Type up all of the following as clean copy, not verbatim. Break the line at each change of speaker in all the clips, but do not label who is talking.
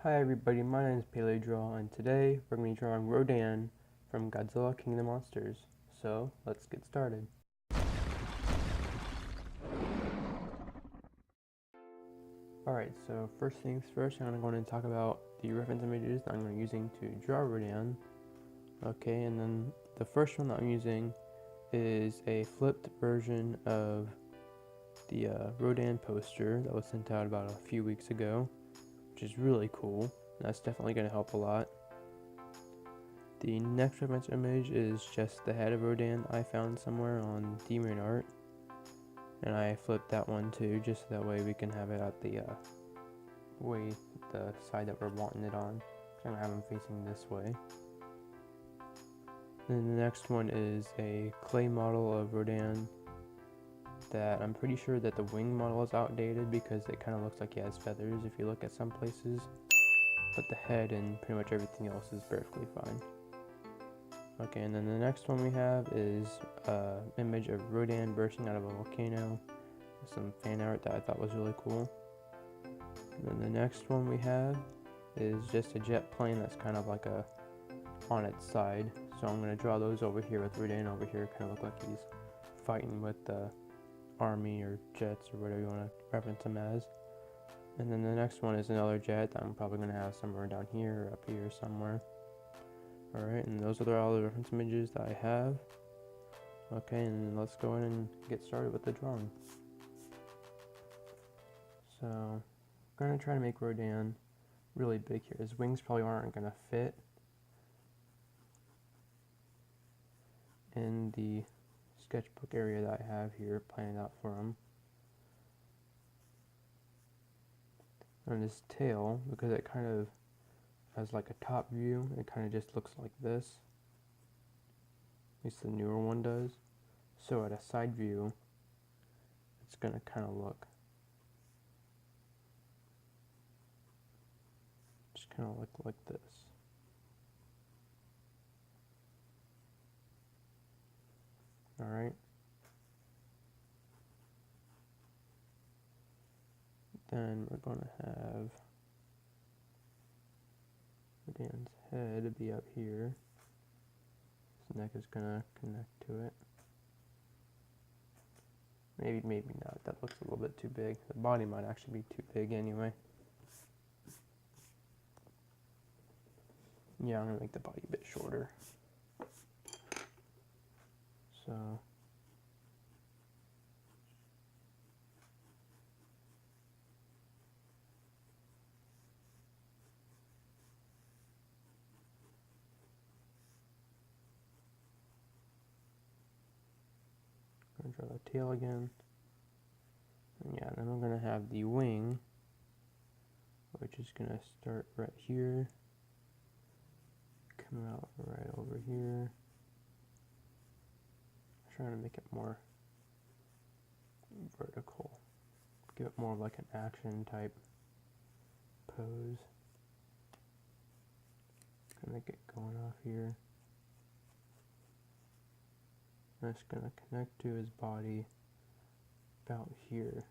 Hi everybody, my name is Paleodraw, and today we're going to be drawing Rodan from Godzilla King of the Monsters. So, let's get started. Alright, so first things first, I'm going to go in and talk about the reference images that I'm going to be using to draw Rodan. Okay, and then the first one that I'm using is a flipped version of the Rodan poster that was sent out about a few weeks ago, which is really cool. That's definitely going to help a lot. The next reference image is just the head of Rodan I found somewhere on DeviantArt, and I flipped that one too, just so that way we can have it at the side that we're wanting it on. So I'm gonna have them facing this way. Then the next one is a clay model of Rodan that I'm pretty sure that the wing model is outdated because it kind of looks like he has feathers if you look at some places, but the head and pretty much everything else is perfectly fine. Okay, and then the next one we have is an image of Rodan bursting out of a volcano with some fan art that I thought was really cool. And then the next one we have is just a jet plane that's kind of like on its side. So I'm going to draw those over here with Rodan over here, kind of look like he's fighting with the army or jets or whatever you want to reference them as. And then the next one is another jet that I'm probably going to have somewhere down here or up here somewhere. Alright, and those are all the reference images that I have. Okay, and let's go in and get started with the drawing. So, I'm going to try to make Rodan really big here. His wings probably aren't going to fit in the sketchbook area that I have here planned out for him. And his tail, because it kind of has like a top view, it kind of just looks like this. At least the newer one does. So at a side view, it's going to kind of look like this. Alright. Then we're going to have Rodan's head be up here. His neck is going to connect to it. Maybe not. That looks a little bit too big. The body might actually be too big anyway. Yeah, I'm going to make the body a bit shorter. So, I'm going to draw the tail again. And yeah, then I'm going to have the wing, which is going to start right here, come out right over here. I'm trying to make it more vertical, give it more of like an action type pose. Gonna get going off here. And it's gonna connect to his body about here.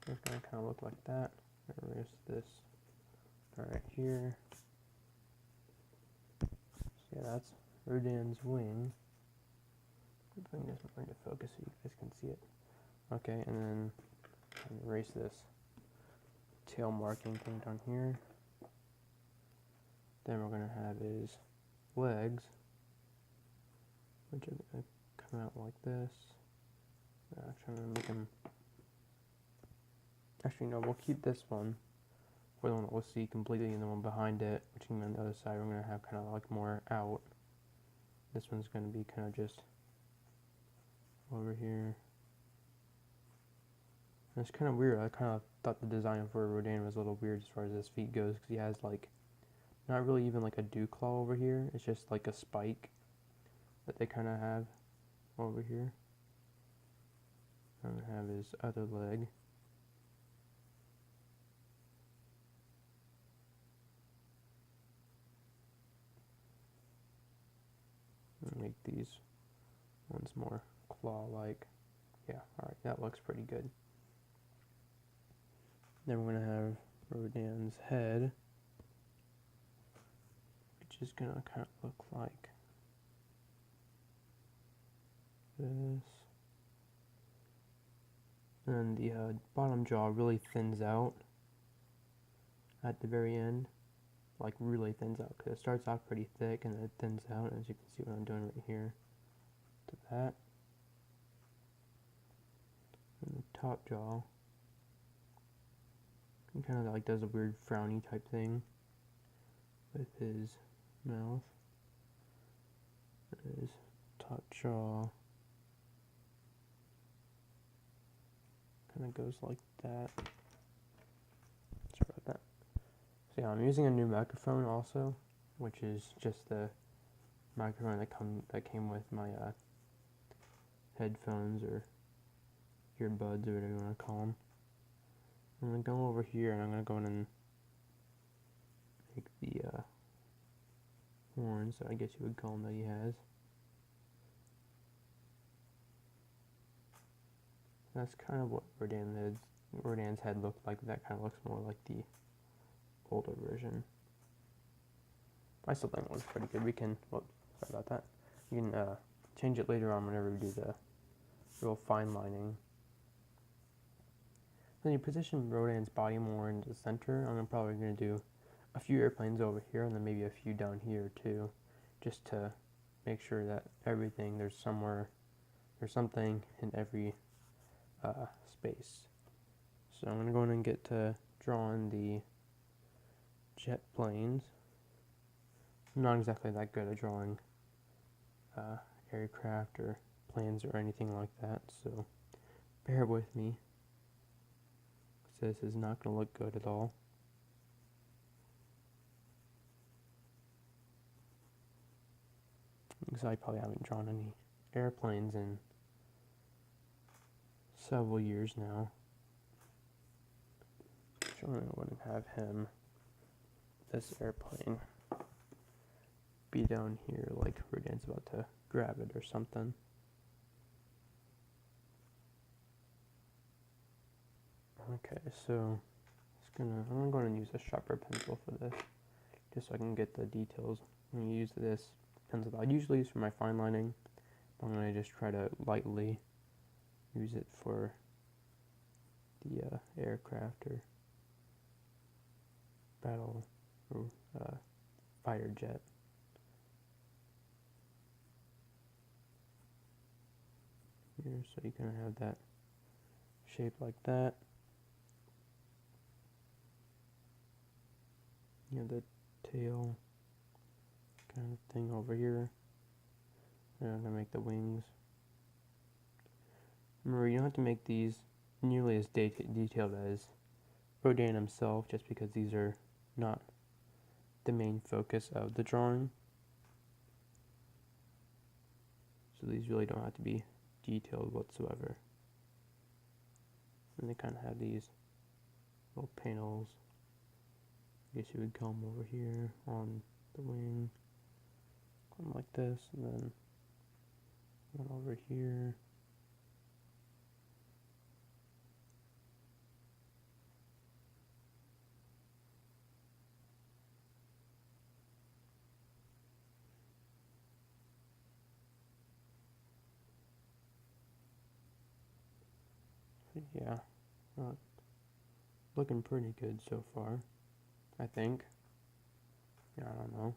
It's gonna kind of look like that. Erase this right here. So yeah, that's Rodan's wing. Bring this more into focus so you guys can see it. Okay, and then erase this tail marking thing down here. Then we're going to have his legs, which are going to come out like this. Actually, I'm going to make them. Actually, no, we'll keep this one for the one that we'll see completely, and the one behind it, which can be on the other side, we're going to have kind of like more out. This one's going to be kind of just over here. And it's kind of weird. I kind of thought the design for Rodan was a little weird as far as his feet goes, because he has like not really even like a dew claw over here. It's just like a spike that they kind of have over here. I'm going to have his other leg. Make these ones more claw-like. Yeah, alright, that looks pretty good. Then we're going to have Rodan's head, which is going to kind of look like this. And the bottom jaw really thins out at the very end, like really thins out, because it starts off pretty thick and then it thins out, as you can see what I'm doing right here to that. And the top jaw kind of like does a weird frowny type thing with his mouth. His top jaw kind of goes like that. Sorry about that. So yeah, I'm using a new microphone also, which is just the microphone that came with my headphones or earbuds or whatever you want to call them. I'm going to go over here and I'm going to go in and make the horns, so I guess you would call them, that he has. That's kind of what Rodan's head looked like. That kind of looks more like the older version. I still think it looks pretty good. We can, sorry about that. You can change it later on whenever we do the real fine lining. Then you position Rodan's body more into the center. I'm probably going to do a few airplanes over here and then maybe a few down here too, just to make sure that everything, there's something in every space. So I'm going to go in and get to drawing the jet planes. I'm not exactly that good at drawing aircraft or planes or anything like that, so bear with me. This is not going to look good at all. Because I probably haven't drawn any airplanes in several years now. So I'm going to have him, this airplane, be down here like Rodan's about to grab it or something. Okay, so I'm going to use a sharper pencil for this, just so I can get the details. I'm going to use this pencil that I usually use for my fine lining. I'm going to just try to lightly use it for the aircraft or battle or fighter jet. Here, so you kind of have that shape like that. You have the tail kind of thing over here. And I'm going to make the wings. Remember, you don't have to make these nearly as detailed as Rodan himself, just because these are not the main focus of the drawing. So these really don't have to be detailed whatsoever. And they kind of have these little panels, I guess you would call them, over here on the wing. Come like this, and then one over here. Yeah, looking pretty good so far, I think. Yeah, I don't know.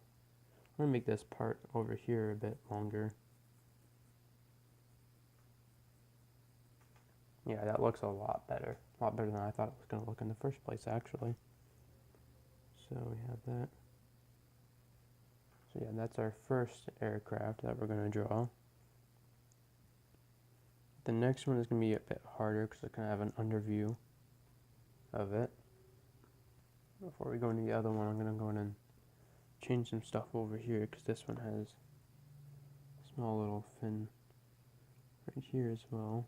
I'm going to make this part over here a bit longer. Yeah, that looks a lot better. A lot better than I thought it was going to look in the first place, actually. So we have that. So yeah, that's our first aircraft that we're going to draw. The next one is going to be a bit harder because it's going to have an underview of it. Before we go into the other one, I'm going to go in and change some stuff over here because this one has a small little fin right here as well.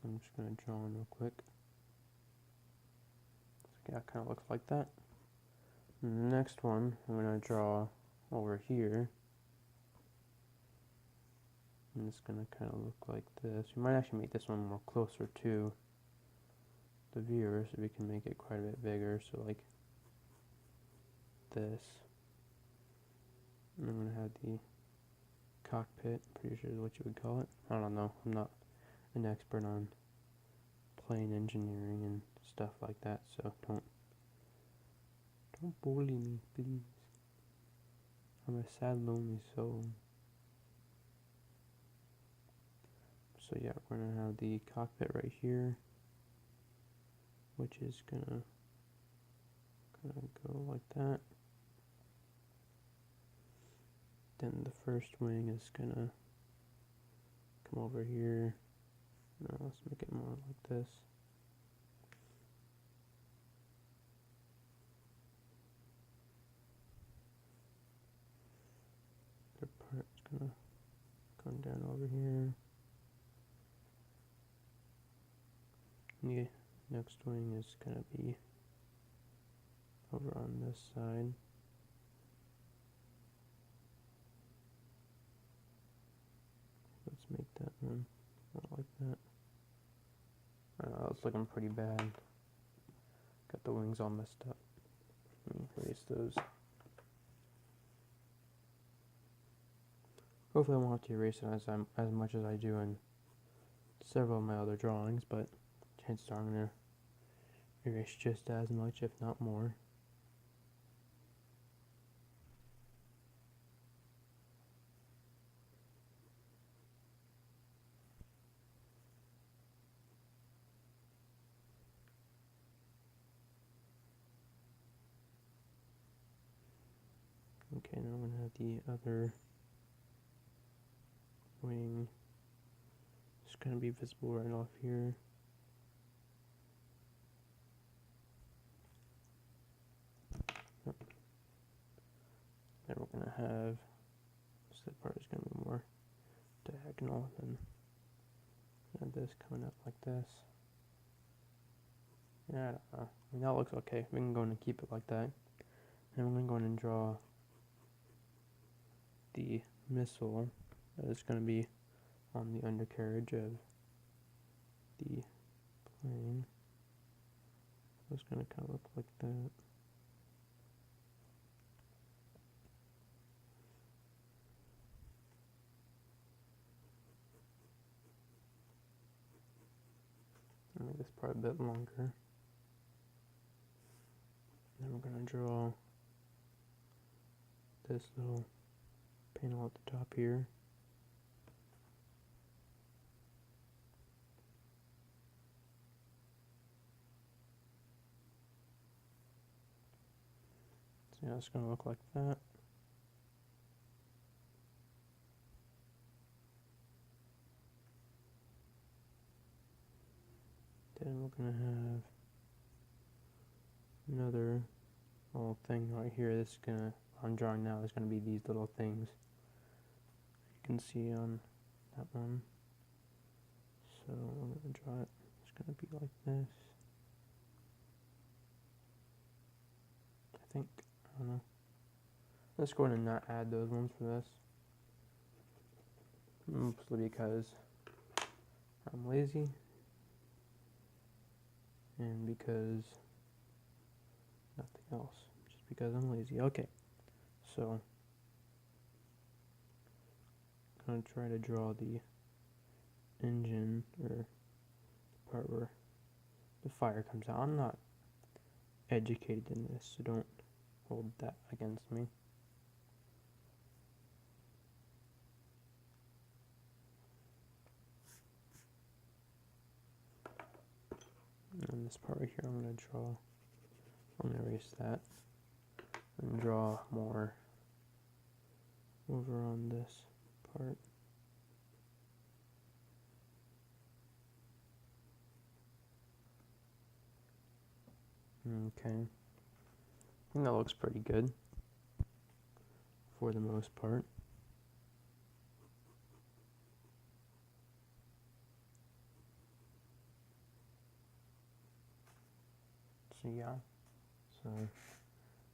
I'm just going to draw in real quick. So yeah, it kind of looks like that. And the next one I'm going to draw over here. And it's gonna kind of look like this. We might actually make this one more closer to the viewer, so we can make it quite a bit bigger. So like this. And I'm gonna have the cockpit. Pretty sure is what you would call it. I don't know. I'm not an expert on plane engineering and stuff like that, so don't bully me, please. I'm a sad, lonely soul. So yeah, we're gonna have the cockpit right here, which is gonna go like that. Then the first wing is gonna come over here. No, let's make it more like this. The part's gonna come down over here. The next wing is gonna be over on this side. Let's make that one not like that. It's looking pretty bad. Got the wings all messed up. Let me erase those. Hopefully I won't have to erase it as much as I do in several of my other drawings, but chances are I'm going to erase just as much, if not more. Okay, now I'm going to have the other wing. It's going to be visible right off here. Oh. Then we're going to have, this part is going to be more diagonal than this coming up like this. Yeah, I don't know. I mean, that looks okay. We can go in and keep it like that. And I'm going to go in and draw the missile that is going to be on the undercarriage of the plane. So it's going to kind of look like that. I'll make this part a bit longer. Then we're going to draw this little panel at the top here. So yeah, it's going to look like that. Then we're going to have another little thing right here. This is gonna, I'm drawing now, is gonna be these little things you can see on that one. So I'm gonna draw it. It's gonna be like this. I think, I don't know. Let's go ahead and not add those ones for this. Mostly because I'm lazy. And because nothing else. Just because I'm lazy. Okay. So I'm going to try to draw the engine, or the part where the fire comes out. I'm not educated in this, so don't hold that against me. And this part right here, I'm going to erase that and draw more over on this part. Okay, I think that looks pretty good for the most part. So yeah, so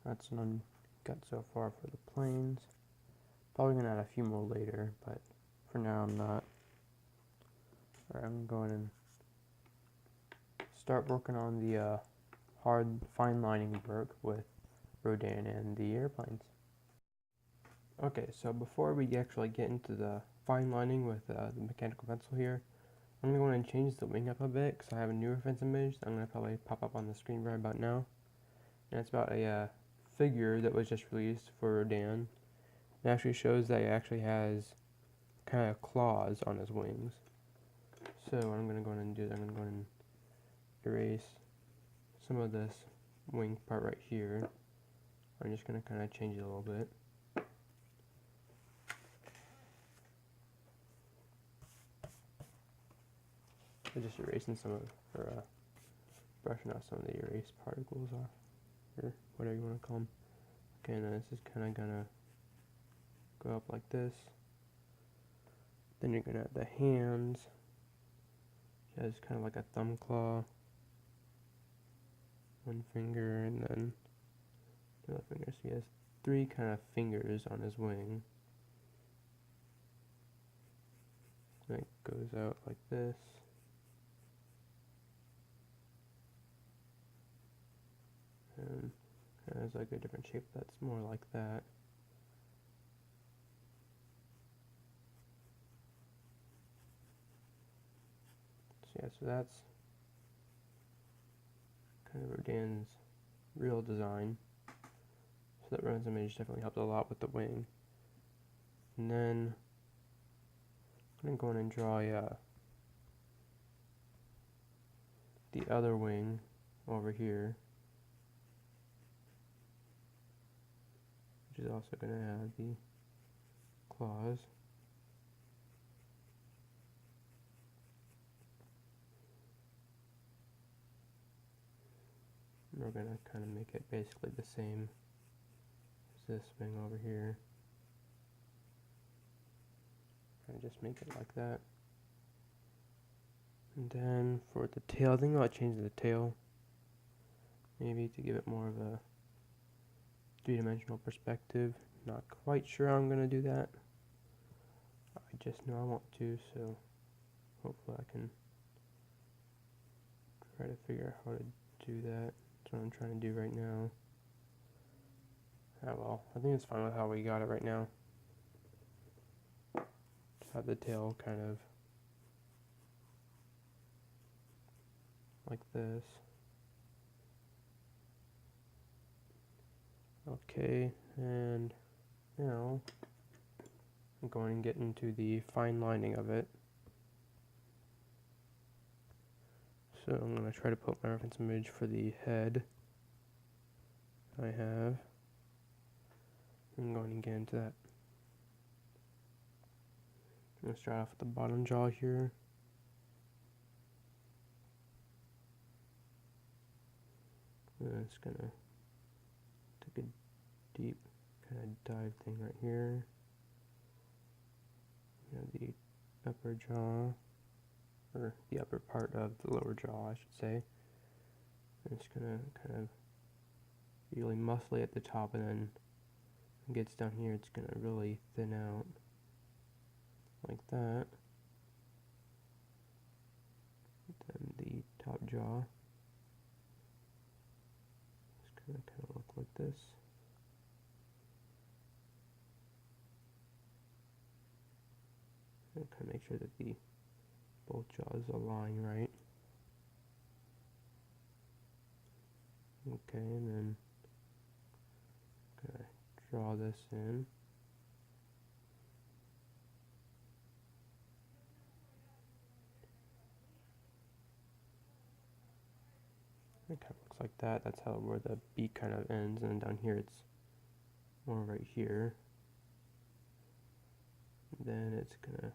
that's what I've got so far for the planes. Probably gonna add a few more later, but for now I'm not. Alright, I'm going and start working on the hard fine lining work with Rodan and the airplanes. Okay, so before we actually get into the fine lining with the mechanical pencil here, I'm going to go and change the wing up a bit because I have a new reference image that I'm going to probably pop up on the screen right about now. And it's about a figure that was just released for Rodan. It actually shows that he actually has kind of claws on his wings. So what I'm going to go and do is I'm going to go and erase some of this wing part right here. I'm just going to kind of change it a little bit. So just erasing some of, or brushing out some of the erased particles off, or whatever you want to call them. Okay, and then this is kind of going to go up like this. Then you're going to have the hands. He has kind of like a thumb claw. One finger, and then the other finger. So he has 3 kind of fingers on his wing. And it goes out like this. And it has like a different shape that's more like that. So yeah, so that's kind of Rodan's real design. So that reference image definitely helped a lot with the wing. And then I'm going to go in and draw the other wing over here, which is also going to have the claws. And we're going to kind of make it basically the same as this wing over here. And just make it like that. And then for the tail, I think I'll change the tail, maybe to give it more of a 3-dimensional perspective. Not quite sure how I'm going to do that. I just know I want to, so hopefully I can try to figure out how to do that. That's what I'm trying to do right now. Ah well, I think it's fine with how we got it right now. Just have the tail kind of like this. Okay, and now I'm going to get into the fine lining of it. So I'm going to try to put my reference image for the head I have. I'm going to get into that. I'm going to start off with the bottom jaw here. And it's going to take a deep kind of dive thing right here. You have the upper jaw, or the upper part of the lower jaw, I should say. And it's going to kind of be really muscly at the top, and then when it gets down here, it's going to really thin out like that. Then the top jaw is going to kind of look like this. And kind of make sure that the both jaws align right. Okay, and then kind of draw this in. It kind of looks like that. That's how where the beak kind of ends, and then down here it's more right here. And then it's gonna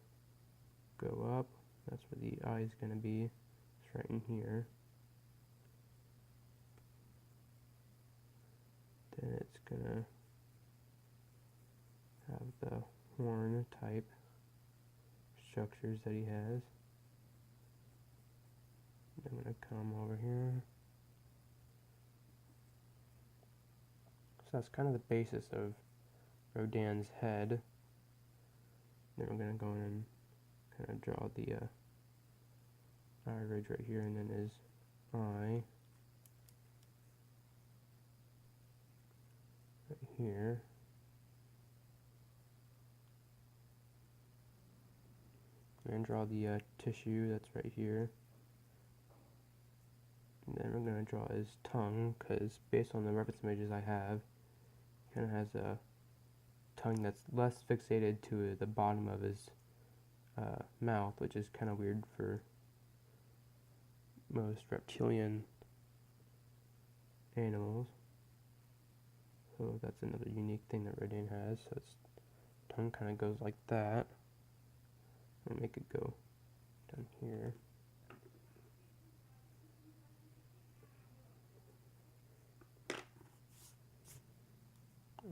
go up. That's where the eye is gonna be. It's right in here. Then it's gonna have the horn type structures that he has. I'm gonna come over here. So that's kind of the basis of Rodan's head. Then we're gonna go in and kind of draw the eye ridge right here, and then his eye right here. And draw the tissue that's right here. And then we're going to draw his tongue, because based on the reference images I have, he kind of has a tongue that's less fixated to the bottom of his mouth, which is kind of weird for most reptilian animals. So that's another unique thing that Rodan has. So its tongue kind of goes like that. I'll make it go down here.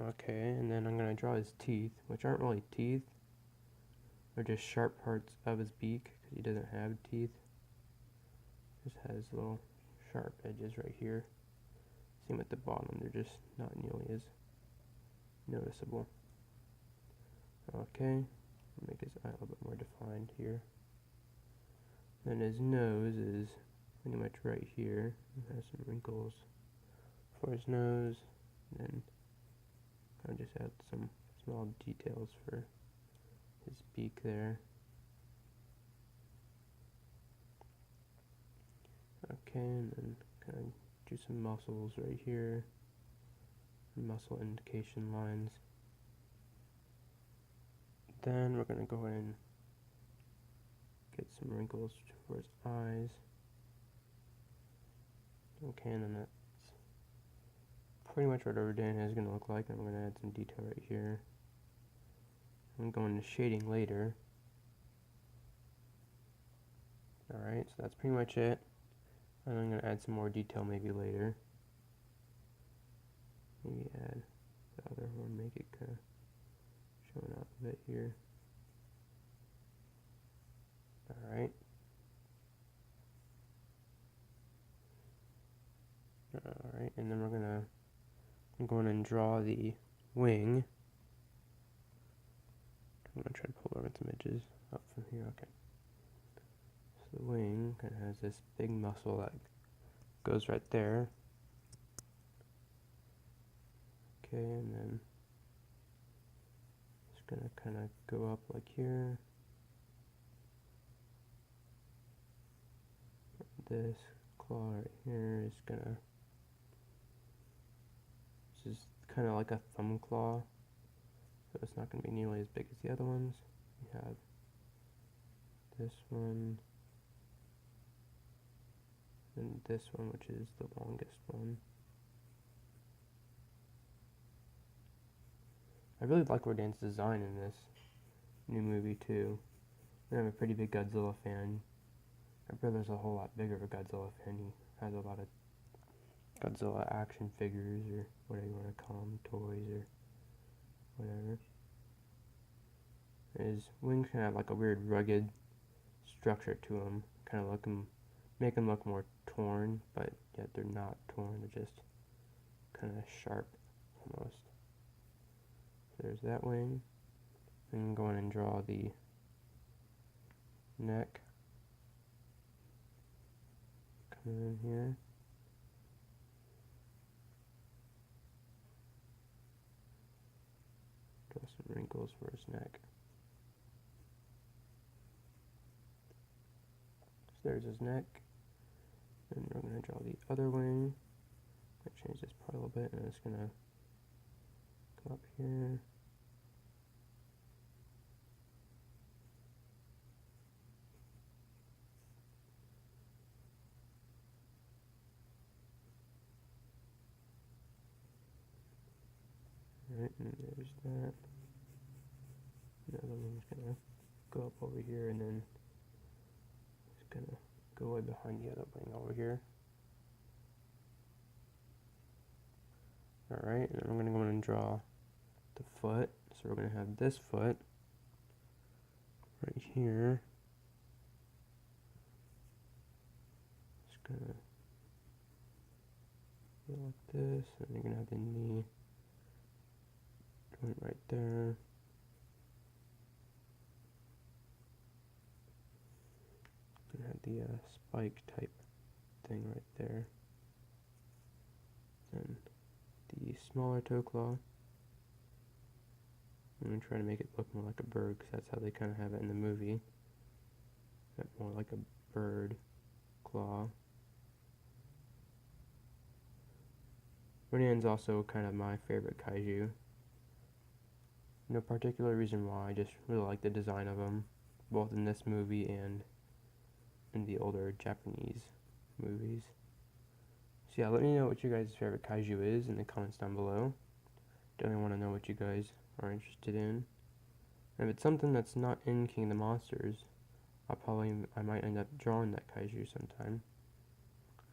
Okay, and then I'm going to draw his teeth, which aren't really teeth. They're just sharp parts of his beak, because he doesn't have teeth. Just has little sharp edges right here. Same at the bottom, they're just not nearly as noticeable. Okay, make his eye a little bit more defined here. Then his nose is pretty much right here. It has some wrinkles for his nose. Then I'll just add some small details for his beak there. Okay, and then kind of do some muscles right here. Muscle indication lines. Then we're going to go ahead and get some wrinkles for his eyes. Okay, and then that's pretty much what Rodan is going to look like. I'm going to add some detail right here. I'm going to shading later. Alright, so that's pretty much it. And I'm going to add some more detail maybe later. Maybe add the other one, make it kind of showing up a bit here. Alright. Alright, and then I'm going to draw the wing. I'm going to try to pull over some images up from here. Okay. So the wing kind of has this big muscle that goes right there. Okay, and then it's going to kind of go up like here. This claw right here is going to, this is kind of like a thumb claw, so it's not going to be nearly as big as the other ones. We have this one, and this one, which is the longest one. I really like Rodan's design in this new movie too. I'm a pretty big Godzilla fan. My brother's a whole lot bigger of a Godzilla fan. He has a lot of Godzilla action figures, or whatever you want to call them, toys or whatever. His wings kind of have like a weird rugged structure to them, kind of make them look more torn, but yet they're not torn, they're just kind of sharp almost. So there's that wing. Then go in and draw the neck. Come in here. Draw some wrinkles for his neck. So there's his neck. And we're going to draw the other wing. I change this part a little bit, and it's going to go up here. Alright, and there's that. Another one's gonna go up over here, and then it's gonna go way behind the other wing over here. Alright, and then I'm gonna go in and draw the foot. So we're gonna have this foot right here. It's gonna go like this, and you're gonna have the knee joint right there. the spike type thing right there. Then the smaller toe claw. I'm going to try to make it look more like a bird, because that's how they kind of have it in the movie. More like a bird claw. Rodan's also kind of my favorite kaiju. No particular reason why, I just really like the design of them, both in this movie and in the older Japanese movies. So yeah, let me know what your guys' favorite kaiju is in the comments down below. Definitely want to know what you guys are interested in. And if it's something that's not in King of the Monsters, I might end up drawing that kaiju sometime.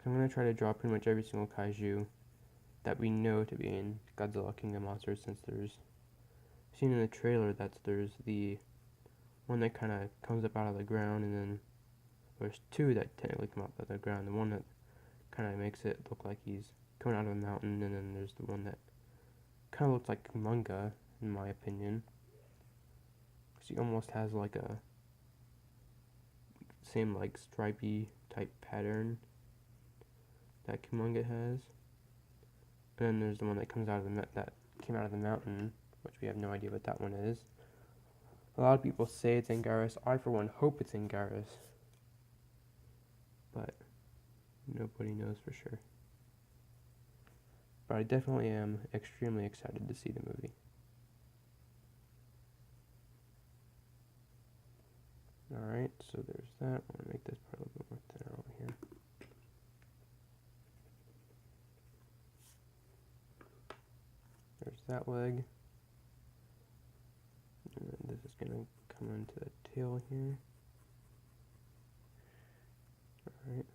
I'm going to try to draw pretty much every single kaiju that we know to be in Godzilla King of the Monsters, since there's, seen in the trailer, there's the one that kind of comes up out of the ground, and then there's two that technically come up out of the ground. The one that kind of makes it look like he's coming out of a mountain, and then there's the one that kind of looks like manga, in my opinion. Because he almost has like a same like stripy type pattern that Kumonga has. And then there's the one that comes out of that came out of the mountain, which we have no idea what that one is. A lot of people say it's Anguirus. I for one hope it's Anguirus, but nobody knows for sure. But I definitely am extremely excited to see the movie. Alright, so there's that. I'm going to make this part a little bit more thinner over here. There's that leg. And then this is going to come into the tail here. Alright.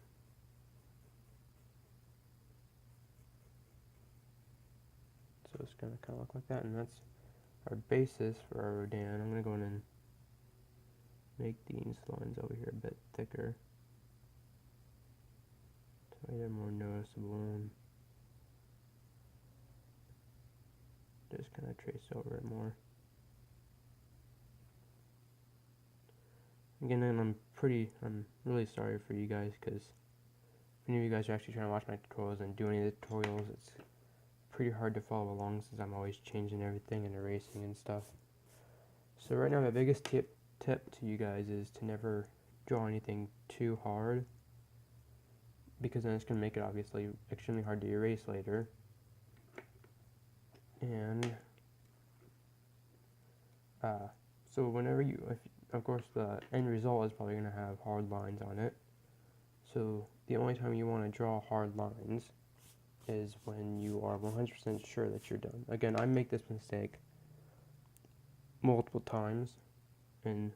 So it's going to kind of look like that, and that's our basis for our Rodan. I'm going to go in and make these lines over here a bit thicker, so they're more noticeable, and just kind of trace over it more. Again, I'm really sorry for you guys, because if any of you guys are actually trying to watch my tutorials and do any of the tutorials, it's pretty hard to follow along, since I'm always changing everything and erasing and stuff. So right now, my biggest tip to you guys is to never draw anything too hard, because then it's going to make it obviously extremely hard to erase later. And so whenever of course the end result is probably going to have hard lines on it, so the only time you want to draw hard lines is when you are 100% sure that you're done. Again, I make this mistake multiple times in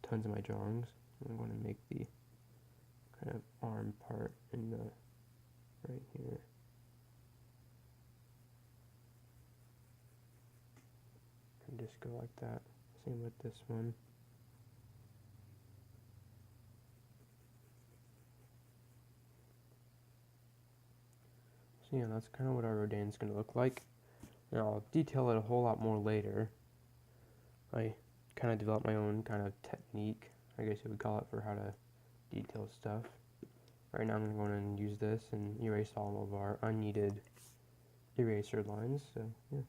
tons of my drawings. I'm going to make the kind of arm part in the right here. And just go like that. Same with this one. So yeah, that's kind of what our Rodan's going to look like. And I'll detail it a whole lot more later. I kind of developed my own kind of technique, I guess you would call it, for how to detail stuff. Right now I'm going to go in and use this and erase all of our unneeded eraser lines, so yeah.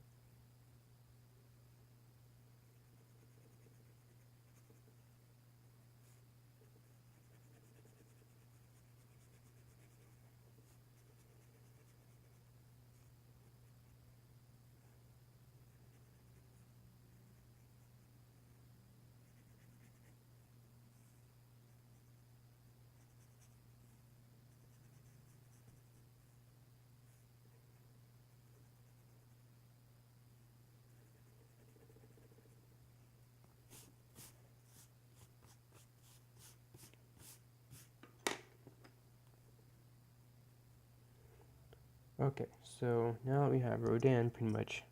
Okay, so now that we have Rodan pretty much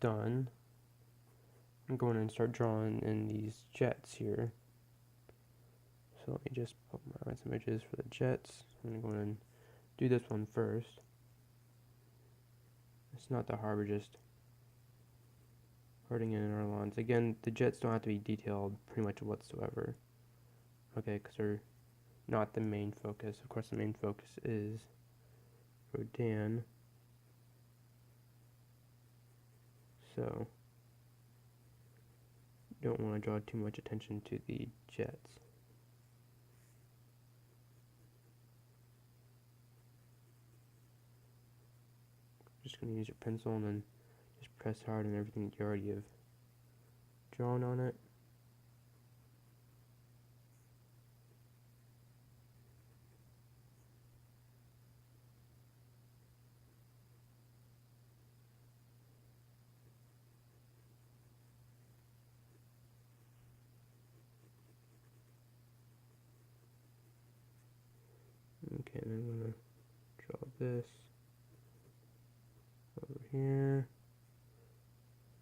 done, I'm going to start drawing in these jets here. So let me just put my some images for the jets. I'm going to go in and do this one first. It's not that hard, we're just putting in our lines. Again, the jets don't have to be detailed pretty much whatsoever. okay, because they're not the main focus. Of course, the main focus is Rodan. So, you don't want to draw too much attention to the jets. Just going to use your pencil and then just press hard on everything that you already have drawn on it. Okay, and I'm going to draw this over here.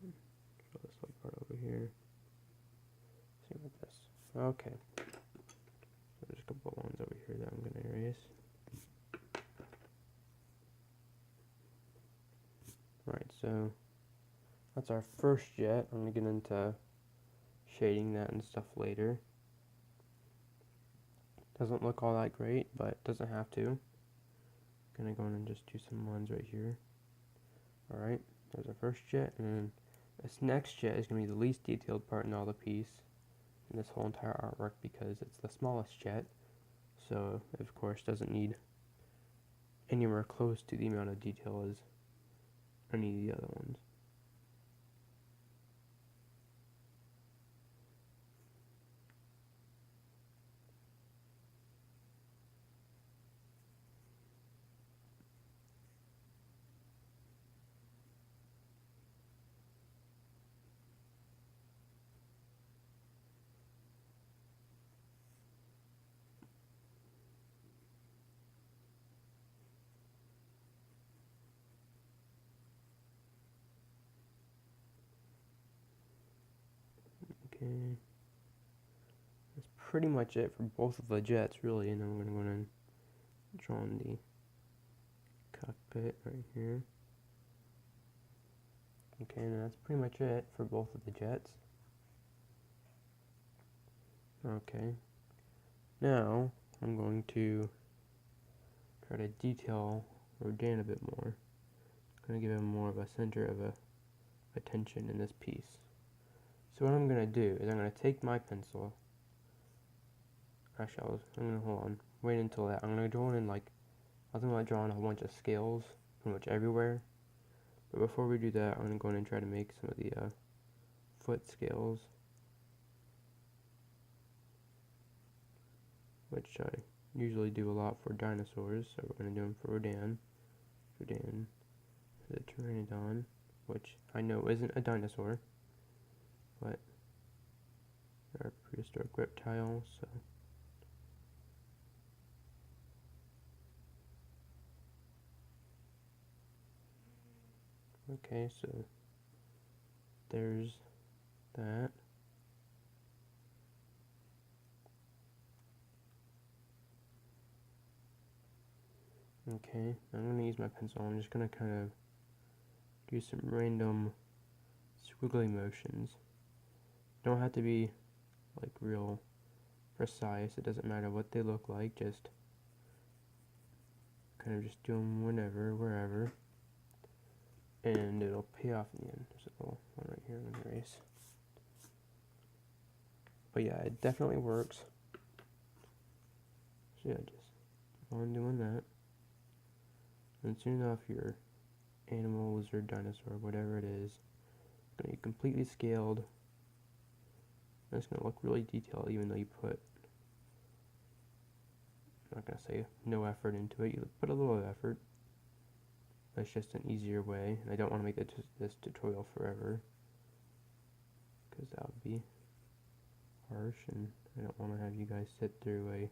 Draw this little part over here. Same with this. Okay. So there's a couple of ones over here that I'm going to erase. Alright, so that's our first jet. I'm going to get into shading that and stuff later. Doesn't look all that great, but doesn't have to. Gonna go in and just do some lines right here. Alright, there's our first jet, and then this next jet is gonna be the least detailed part in all the piece in this whole entire artwork because it's the smallest jet. So it of course doesn't need anywhere close to the amount of detail as any of the other ones. Okay, that's pretty much it for both of the jets really, and then I'm going to go in and draw on the cockpit right here. Okay, and that's pretty much it for both of the jets. Okay, now I'm going to try to detail Rodan a bit more. I'm going to give him more of a center of attention in this piece. So what I'm going to do is I'm going to take my pencil. Actually, I'm going to hold on. Wait until that. I'm going to draw in I was going to draw in a whole bunch of scales pretty much everywhere. But before we do that, I'm going to go in and try to make some of the foot scales, which I usually do a lot for dinosaurs. So we're going to do them for Rodan. Rodan is a pteranodon, which I know isn't a dinosaur, but they're a prehistoric reptile, so okay, so there's that. Okay, I'm going to use my pencil. I'm just going to kind of do some random squiggly motions. Don't have to be like real precise. It doesn't matter what they look like. Just kind of just do them whenever, wherever. And it'll pay off in the end. There's a little one right here I'm going to erase. But yeah, it definitely works. So yeah, just keep on doing that. And soon enough, your animal, lizard, dinosaur, whatever it is going to be completely scaled. And it's going to look really detailed, even though you put, I'm not going to say no effort into it. You put a little effort. That's just an easier way. And I don't want to make this tutorial forever, because that would be harsh, and I don't want to have you guys sit through a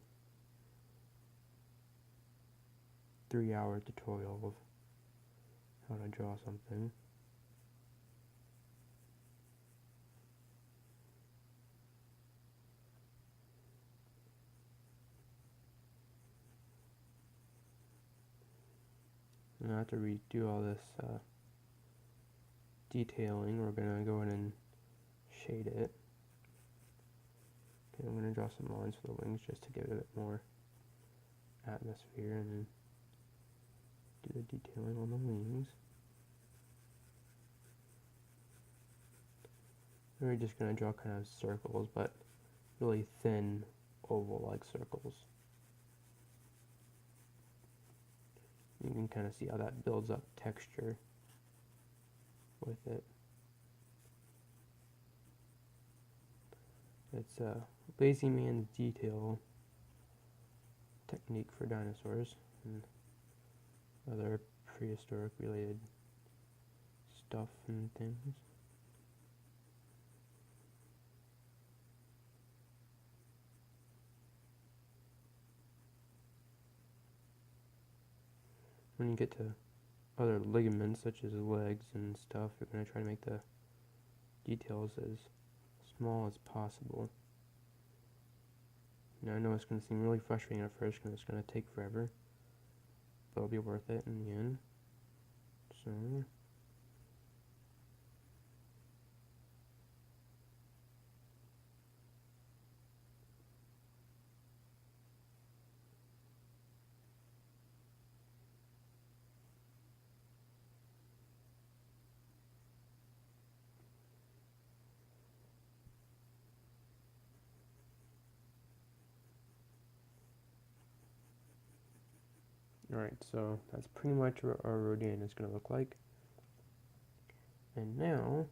3-hour tutorial of how to draw something. And after we do all this detailing, we're going to go in and shade it. Okay, I'm going to draw some lines for the wings just to give it a bit more atmosphere and then do the detailing on the wings. And we're just going to draw kind of circles, but really thin oval-like circles. You can kind of see how that builds up texture with it. It's a lazy man's detail technique for dinosaurs and other prehistoric related stuff and things. When you get to other ligaments such as legs and stuff, you're going to try to make the details as small as possible. Now I know it's going to seem really frustrating at first because it's going to take forever, but it'll be worth it in the end. So alright, so that's pretty much what our Rodan is going to look like. And now,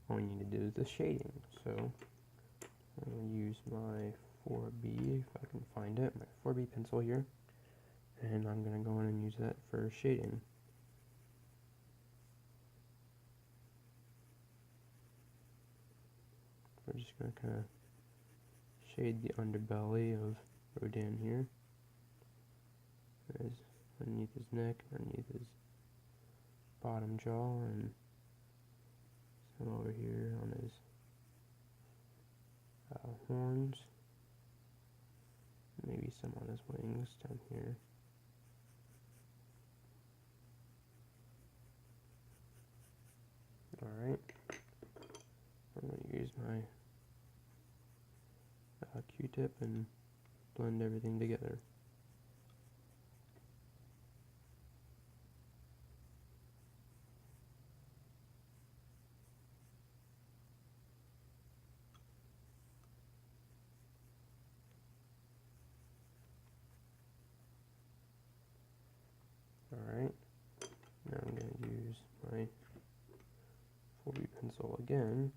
all we need to do is the shading. So, I'm going to use my 4B, if I can find it, my 4B pencil here. And I'm going to go in and use that for shading. We're just going to kind of shade the underbelly of Rodan here. There's underneath his neck, underneath his bottom jaw, and some over here on his horns. Maybe some on his wings down here. Alright. I'm going to use my Q-tip and blend everything together. Alright, now I'm going to use my 4B pencil again.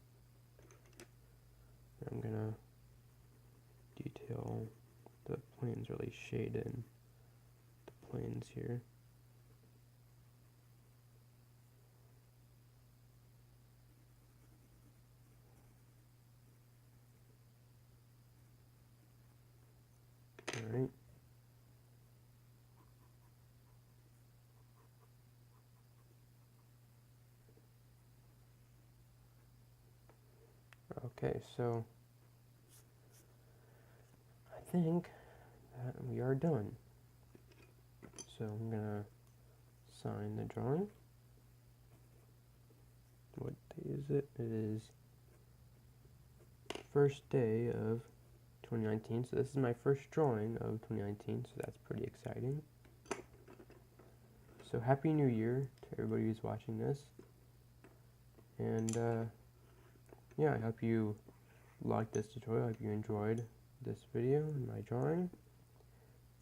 I'm going to detail the planes, really shade in the planes here. Alright. Okay, so I think that we are done. So I'm gonna sign the drawing. What day is it? It is first day of 2019. So this is my first drawing of 2019, so that's pretty exciting. So Happy New Year to everybody who's watching this. And yeah, I hope you liked this tutorial. I hope you enjoyed this video and my drawing.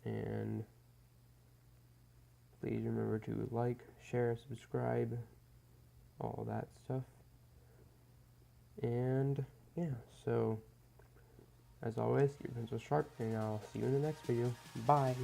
And please remember to like, share, subscribe, all that stuff. And yeah, so as always, keep your pencil sharp, and I'll see you in the next video. Bye!